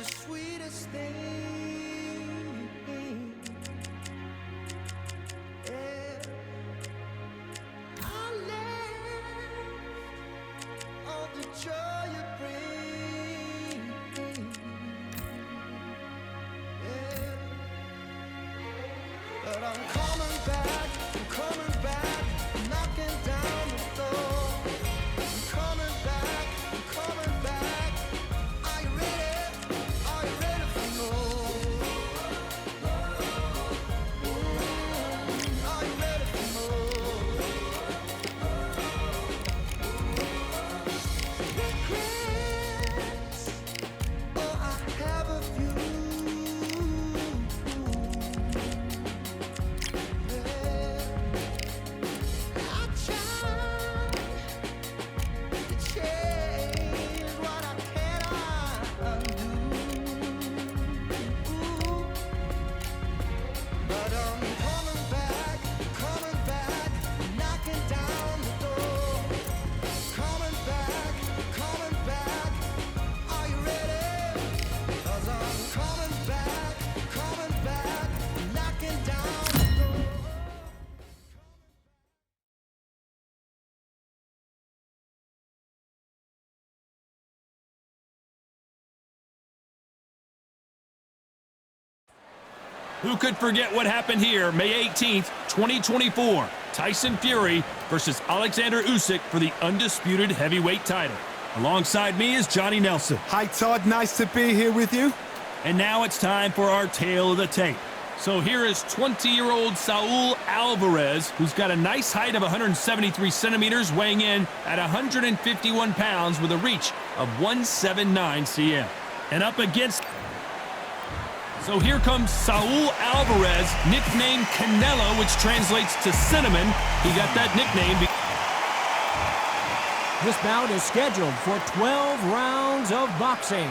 sweetest thing. Yeah. I live on the joy you bring. Yeah. But I'm coming back, knocking down the door. I'm coming back. Are you ready? Are you ready for more? Are you ready for more? Regrets, oh, I have a few. I tried to change what I cannot undo, but I'm coming back, knocking down the door. Coming back. Are you ready? 'Cause I'm coming back, knocking down the door. Who could forget what happened here May 18th, 2024? Tyson Fury versus Alexander Usyk for the undisputed heavyweight title. Alongside me is Johnny Nelson. Hi, Todd. Nice to be here with you. And now it's time for our tale of the tape. So here is 20-year-old Saúl Álvarez, who's got a nice height of 173 centimeters, weighing in at 151 pounds with a reach of 179 cm. And up against... So here comes Saúl Álvarez, nicknamed Canelo, which translates to cinnamon. He got that nickname because this bout is scheduled for 12 rounds of boxing.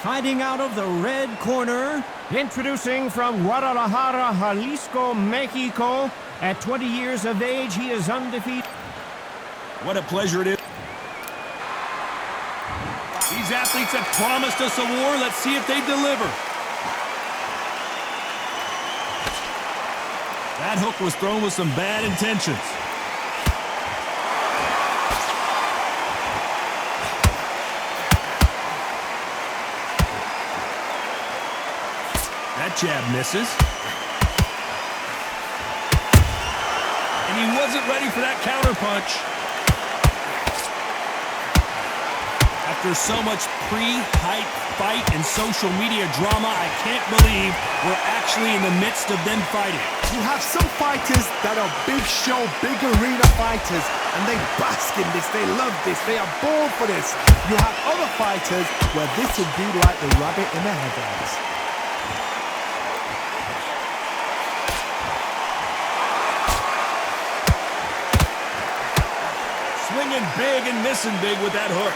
Fighting out of the red corner, introducing from Guadalajara, Jalisco, Mexico. At 20 years of age, he is undefeated. what a pleasure it is. These athletes have promised us a war. Let's see if they deliver. That hook was thrown with some bad intentions. That jab misses. And he wasn't ready for that counter punch. After so much pre-hype fight and social media drama, I can't believe we're actually in the midst of them fighting. You have some fighters that are big show, big arena fighters, and they bask in this, they love this, they are born for this. You have other fighters where this would be like the rabbit in the headlights. Swinging big and missing big with that hook.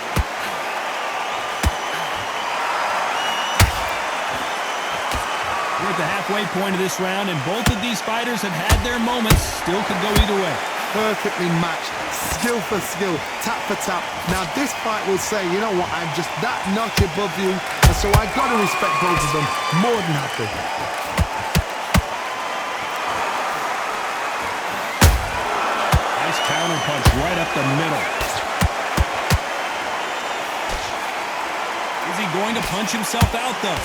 We're at the halfway point of this round, and both of these fighters have had their moments. Still could go either way. Perfectly matched, skill for skill, tap for tap. Now this fight will say, you know what, I'm just that notch above you, and so I got to respect both of them. More than happy. Nice counter punch right up the middle. Is he going to punch himself out, though?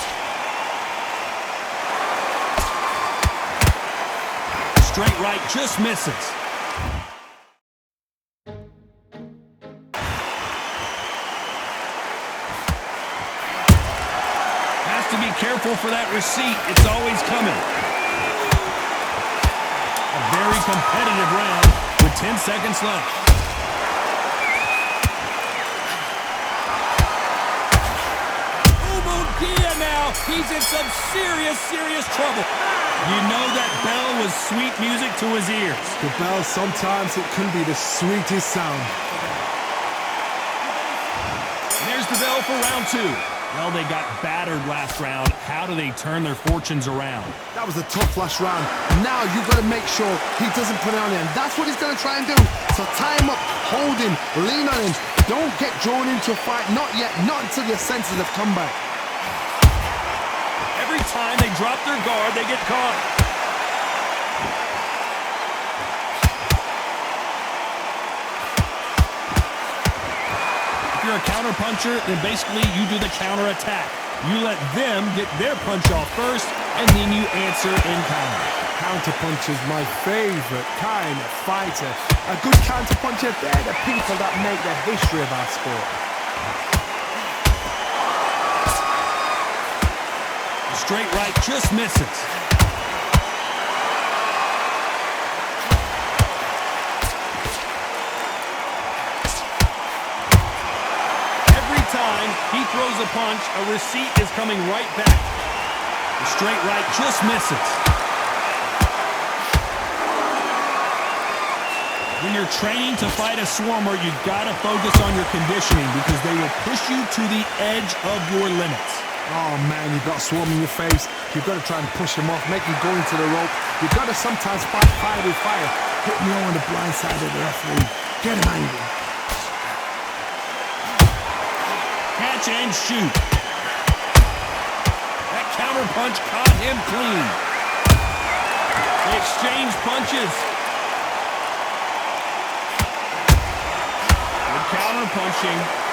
Straight right just misses. Has to be careful for that receipt. It's always coming. A very competitive round with 10 seconds left. Oh, Munguía now. He's in some serious trouble. You know that bell was sweet music to his ears. The bell, sometimes it can be the sweetest sound. There's the bell for round two. Well, they got battered last round. How do they turn their fortunes around? That was a tough last round. Now you've got to make sure he doesn't put it on him. That's what he's going to try and do. So tie him up, hold him, lean on him. Don't get drawn into a fight. Not yet. Not until your senses have come back. time they drop their guard, they get caught. If you're a counter-puncher, then basically you do the counter-attack. You let them get their punch off first, and then you answer in kind. Counterpuncher is my favorite kind of fighter. A good counterpuncher, they're the people that make the history of our sport. Straight right just misses. Every time he throws a punch, a receipt is coming right back. The straight right just misses. When you're training to fight a swarmer, you've got to focus on your conditioning because they will push you to the edge of your limits. Oh man, you've got a swarm in your face. You've got to try and push him off, make him go into the rope. You've got to sometimes fight fire with fire. Hit me on the blind side of the referee. Get him angry. Catch and shoot. That counter punch caught him clean. They exchange punches. Good counter punching.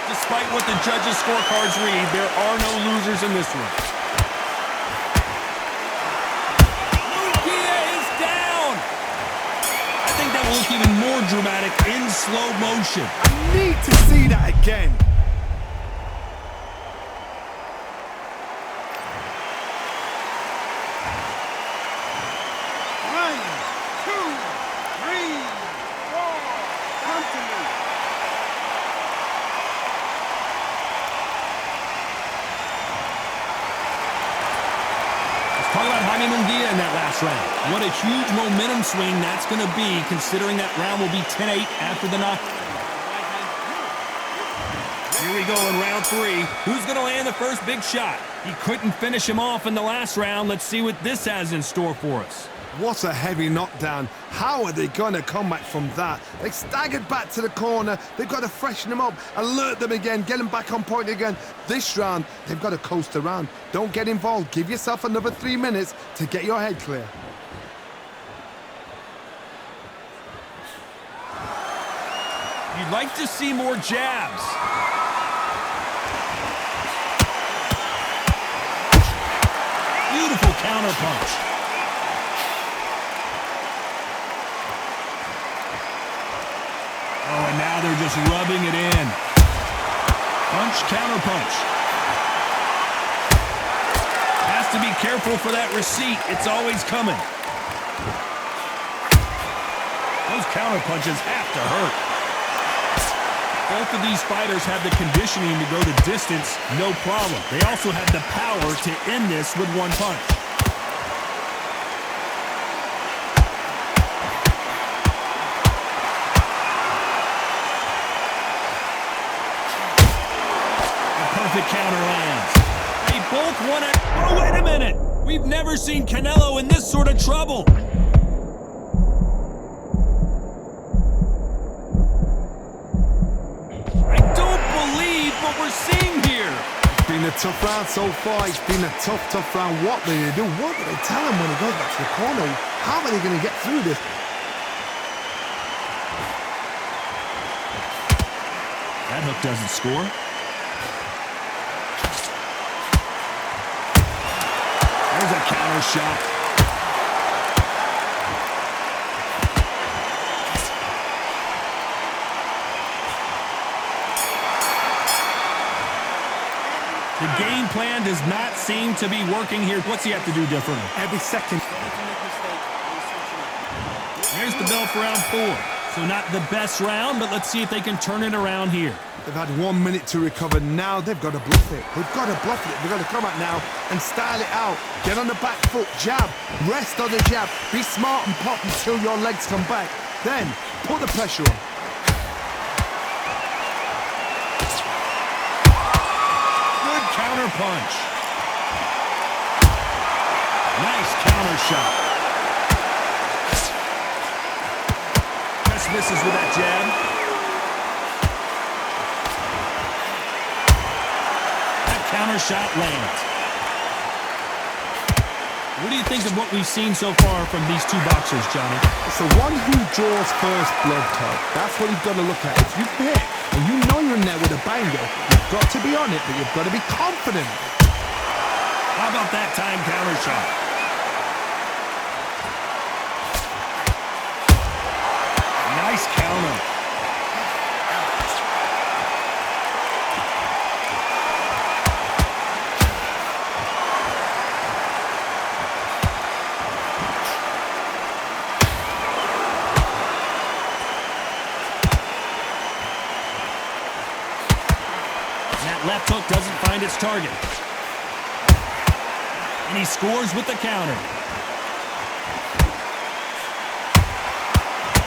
Despite what the judges' scorecards read, there are no losers in this one. Munguía is down! I think that will look even more dramatic in slow motion. I need to see that again. One, two, three, four. Come to me. Talk about Jaime Munguía in that last round. What a huge momentum swing that's going to be, considering that round will be 10-8 after the knock. Here we go in round 3. Who's going to land the first big shot? He couldn't finish him off in the last round. Let's see what this has in store for us. What a heavy knockdown. How are they going to come back from that? They staggered back to the corner. They've got to freshen them up, alert them again, get them back on point again. This round, they've got to coast around. Don't get involved. Give yourself another 3 minutes to get your head clear. You'd like to see more jabs. Beautiful counter punch. Oh, and now they're just rubbing it in. Punch, counter punch. Has to be careful for that receipt. It's always coming. Those counter punches have to hurt. Both of these fighters have the conditioning to go the distance, no problem. They also have the power to end this with one punch. Perfect counter lands. They both won it. Oh, wait a minute. We've never seen Canelo in this sort of trouble. I don't believe what we're seeing here. It's been a tough round so far. It's been a tough round. What do they do? What do they tell him when he goes back to the corner? How are they going to get through this? That hook doesn't score. There's a counter shot. The game plan does not seem to be working here. What's he have to do differently? Every second. Here's the bell for round 4. So not the best round, but let's see if they can turn it around here. They've had 1 minute to recover. Now they've got to bluff it. They've got to bluff it. They've got to come out now and style it out. Get on the back foot, jab, rest on the jab. Be smart and pop until your legs come back. Then put the pressure on. Good counter punch. Nice counter shot. Just misses with that jab. counter shot lands. What do you think of what we've seen so far from these two boxers, Johnny? It's the one who draws first blood, Todd. That's what you've got to look at. If you hit and you know you're in there with a banger, you've got to be on it, but you've got to be confident. How about that time counter shot? Nice counter. That left hook doesn't find its target. And he scores with the counter.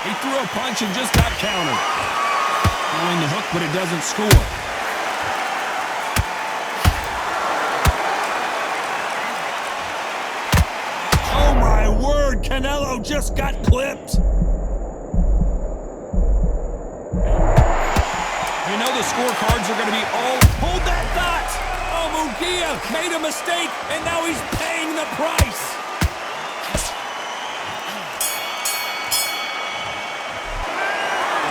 He threw a punch and just got countered. Throwing the hook, but it doesn't score. Oh my word, Canelo just got clipped. You know the scorecards are going to be all... Hold that thought! Oh, Munguía made a mistake, and now he's paying the price.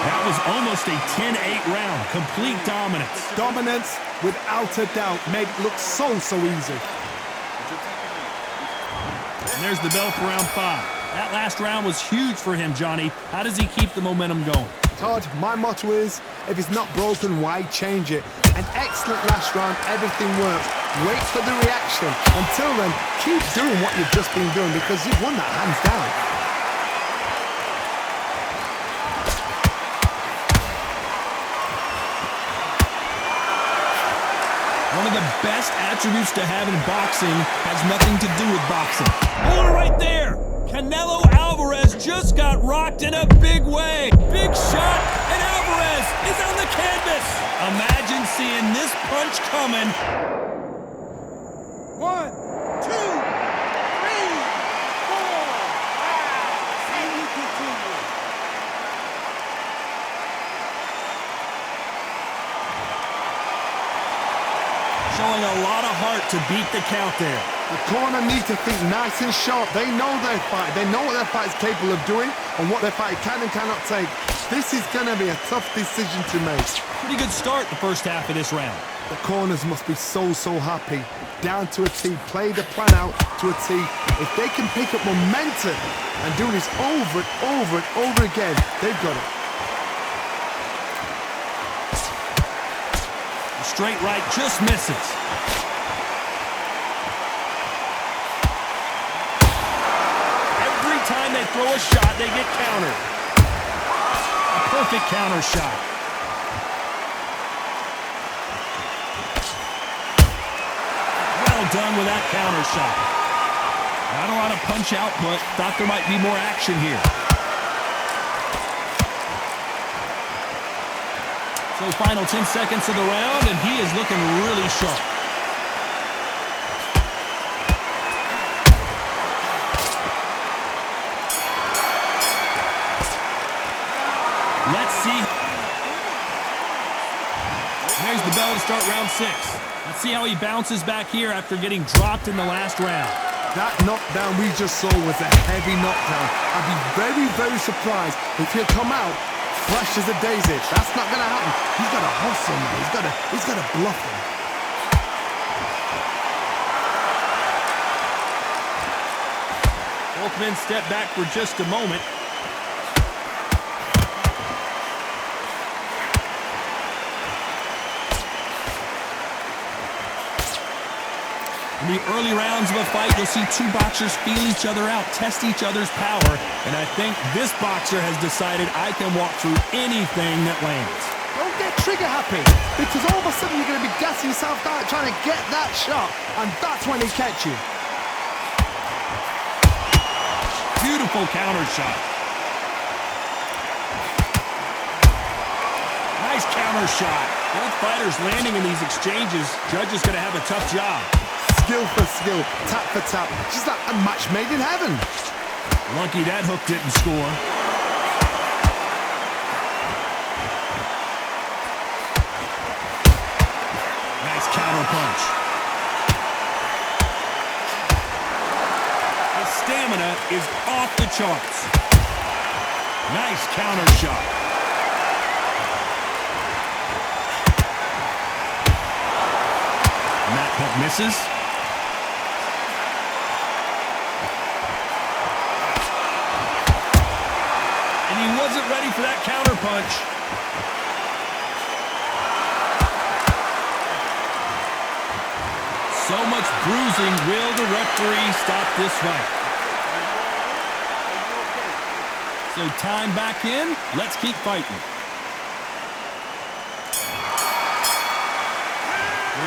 That was almost a 10-8 round. Complete dominance. Dominance, without a doubt, made it look so easy. And there's the bell for round 5. That last round was huge for him, Johnny. How does he keep the momentum going? Todd, my motto is, if it's not broken, why change it? An excellent last round, everything works. Wait for the reaction. Until then, keep doing what you've just been doing because you've won that hands down. One of the best attributes to have in boxing has nothing to do with boxing. Hold it right there! Canelo Álvarez just got rocked in a big way. Big shot, and Álvarez is on the canvas. Imagine seeing this punch coming. 1, 2, 3, 4, 5. And you continue. Showing a lot of heart to beat the count there. The corner need to think nice and sharp. They know their fight. They know what their fight is capable of doing and what their fight can and cannot take. This is going to be a tough decision to make. Pretty good start the first half of this round. The corners must be so happy. Down to a T. Play the plan out to a T. If they can pick up momentum and do this over and over and over again, they've got it. The straight right just misses. Every time they throw a shot, they get countered. A perfect counter shot. Well done with that counter shot. Not a lot of punch output. Thought there might be more action here. So final 10 seconds of the round, and he is looking really sharp. Let's see. There's the bell to start round 6. Let's see how he bounces back here after getting dropped in the last round. That knockdown we just saw was a heavy knockdown. I'd be very surprised if he'll come out fresh as a daisy. That's not going to happen. He's got to hustle now. He's got to bluff him. Both men step back for just a moment. In the early rounds of a fight, you'll see two boxers feel each other out, test each other's power, and I think this boxer has decided I can walk through anything that lands. Don't get trigger happy, because all of a sudden you're going to be gassing yourself out trying to get that shot, and that's when he catch you. Beautiful counter shot. Nice counter shot. Both fighters landing in these exchanges. Judge is going to have a tough job. Skill for skill, tap for tap. Just like a match made in heaven. Lucky that hook didn't score. Nice counter punch. is off the charts. Nice counter shot. And that hook misses. And he wasn't ready for that counter punch. So much bruising. Will the referee stop this fight? So time back in. Let's keep fighting.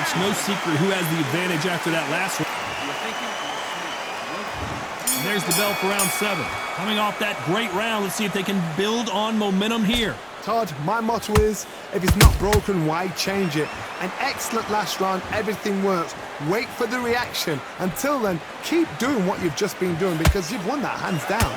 It's no secret who has the advantage after that last one. And there's the bell for round 7. Coming off that great round, let's see if they can build on momentum here. Todd, my motto is, if it's not broken, why change it? An excellent last round, everything works. Wait for the reaction. Until then, keep doing what you've just been doing because you've won that hands down.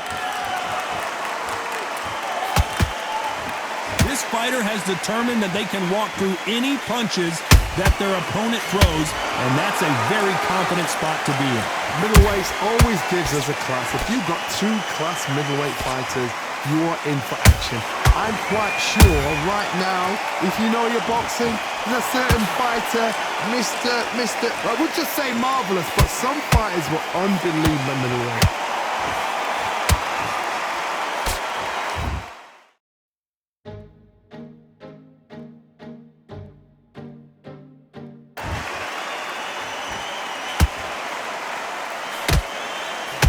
This fighter has determined that they can walk through any punches that their opponent throws, and that's a very confident spot to be in. Middleweights always gives us a class. If you've got 2 class middleweight fighters, you are in for action. I'm quite sure right now, if you know your boxing, there's a certain fighter, Mr. I would just say marvelous, but some fighters were unbelievable middleweight.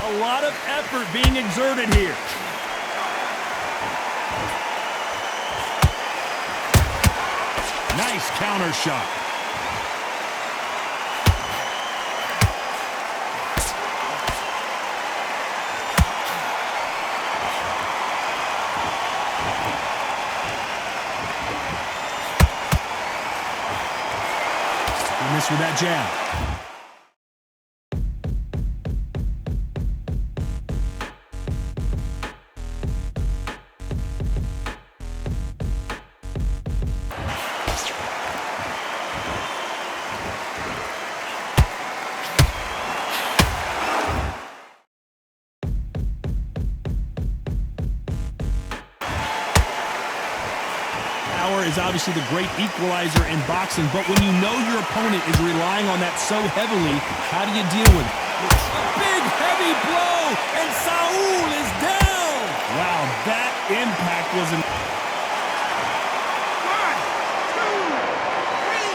A lot of effort being exerted here. Nice counter shot. He missed with that jab. Is obviously the great equalizer in boxing, but when you know your opponent is relying on that so heavily, how do you deal with it? A big, heavy blow, and Saúl is down! Wow, that impact was an... 1, 2, 3,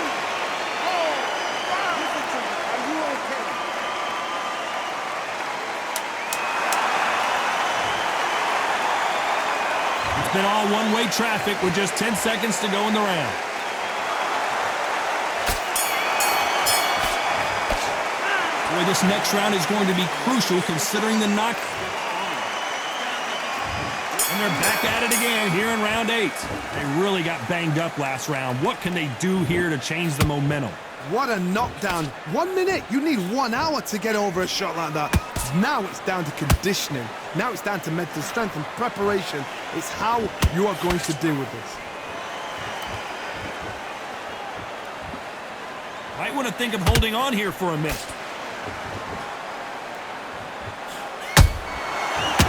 4, 5. Are you okay? It's been all one-way traffic with just 10 seconds to go in the round. Boy, this next round is going to be crucial considering the knock. And they're back at it again here in round 8. They really got banged up last round. What can they do here to change the momentum? What a knockdown. 1 minute. You need 1 hour to get over a shot like that. Now it's down to conditioning. Now it's down to mental strength and preparation. It's how you are going to deal with this. Might want to think of holding on here for a minute.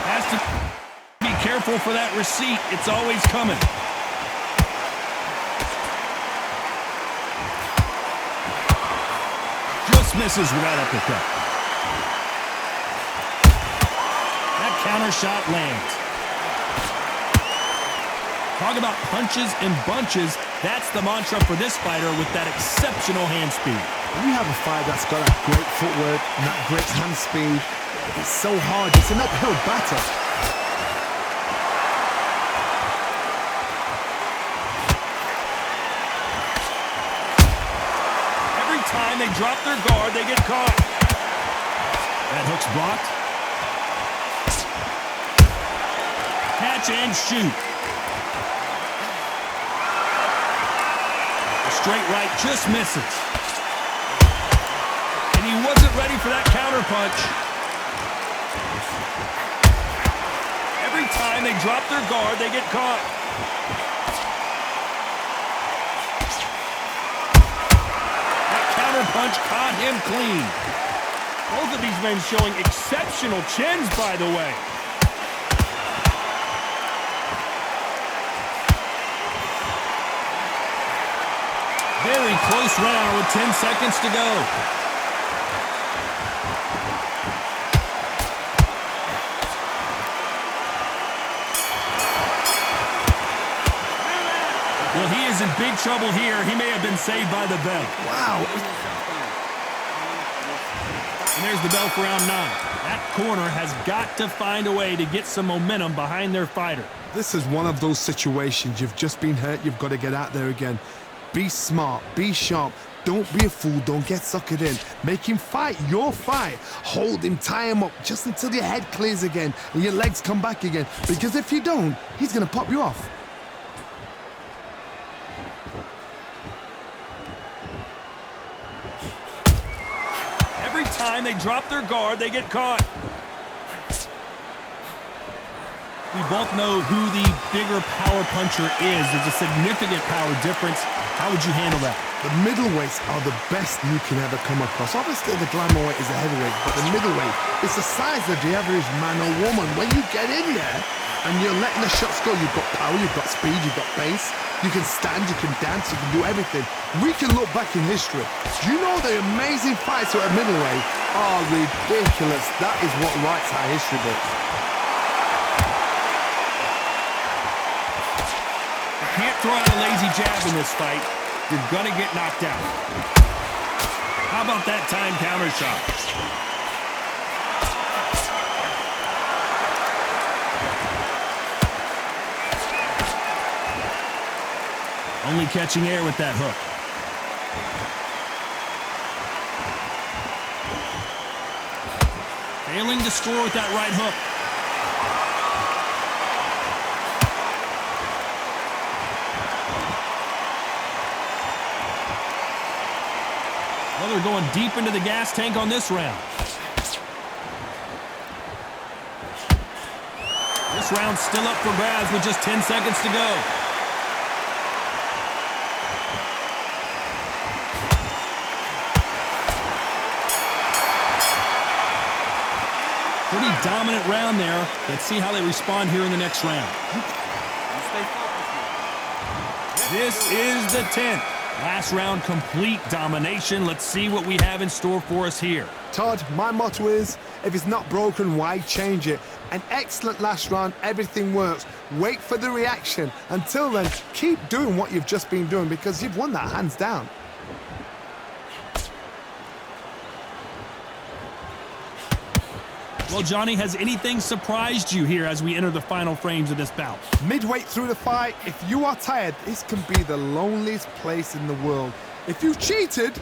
Has to be careful for that receipt. It's always coming. Just misses with that uppercut. That counter shot lands. Talk about punches and bunches. That's the mantra for this fighter with that exceptional hand speed. When you have a fighter that's got that great footwork and that great hand speed, it's so hard. It's an uphill battle. Every time they drop their guard, they get caught. That hook's blocked. Catch and shoot. The straight right just misses. And he wasn't ready for that counter punch. Every time they drop their guard, they get caught. That counter punch caught him clean. Both of these men showing exceptional chins, by the way. Very close round with 10 seconds to go. Well, he is in big trouble here. He may have been saved by the bell. Wow. And there's the bell for round 9. That corner has got to find a way to get some momentum behind their fighter. This is one of those situations. You've just been hurt. You've got to get out there again. Be smart. Be sharp. Don't be a fool. Don't get suckered in. Make him fight your fight. Hold him. Tie him up just until your head clears again and your legs come back again. Because if you don't, he's going to pop you off. Every time they drop their guard, they get caught. We both know who the bigger power puncher is. There's a significant power difference. How would you handle that? The middleweights are the best you can ever come across. Obviously, the glamour weight is a heavyweight, but the middleweight is the size of the average man or woman. When you get in there and you're letting the shots go, you've got power, you've got speed, you've got pace. You can stand, you can dance, you can do everything. We can look back in history. Do you know the amazing fights at middleweight are ridiculous? That is what writes our history books. Can't throw out a lazy jab in this fight. You're gonna get knocked out. How about that time counter shot? Only catching air with that hook. Failing to score with that right hook. Well, they're going deep into the gas tank on this round. This round's still up for grabs with just 10 seconds to go. Pretty dominant round there. Let's see how they respond here in the next round. This is the 10th. Last round, complete domination. Let's see what we have in store for us here. Todd, my motto is, if it's not broken, why change it? An excellent last round, everything works. Wait for the reaction. Until then, keep doing what you've just been doing because you've won that hands down. Well, Johnny, has anything surprised you here as we enter the final frames of this bout? Midway through the fight, if you are tired, this can be the loneliest place in the world. If you've cheated,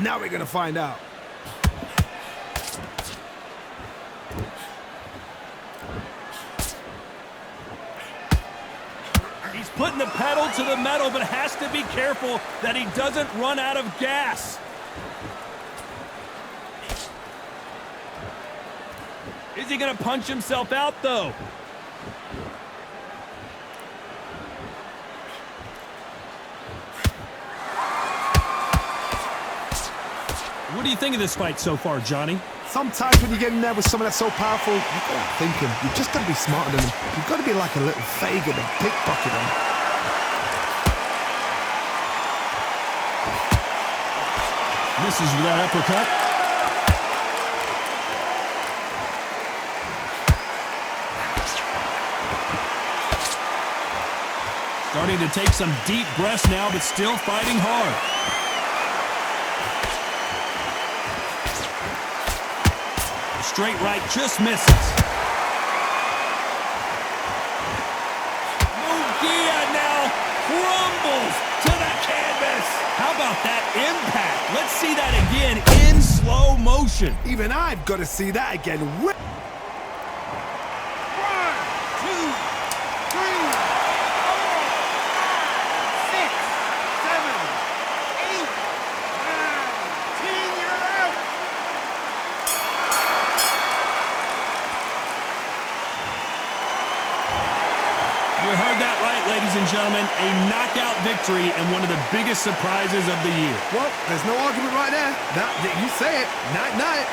now we're going to find out. He's putting the pedal to the metal, but has to be careful that he doesn't run out of gas. Is he going to punch himself out, though? What do you think of this fight so far, Johnny? Sometimes when you get in there with someone that's so powerful, you've got to think him. You've just got to be smarter than him. You've got to be like a little Fagin and pickpocket him. Misses with that uppercut. Starting to take some deep breaths now, but still fighting hard. The straight right just misses. Munguía now crumbles to the canvas. How about that impact? Let's see that again in slow motion. Even I've got to see that again. You heard that right, ladies and gentlemen. A knockout victory and one of the biggest surprises of the year. Well, there's no argument right there. You say it. Night, night.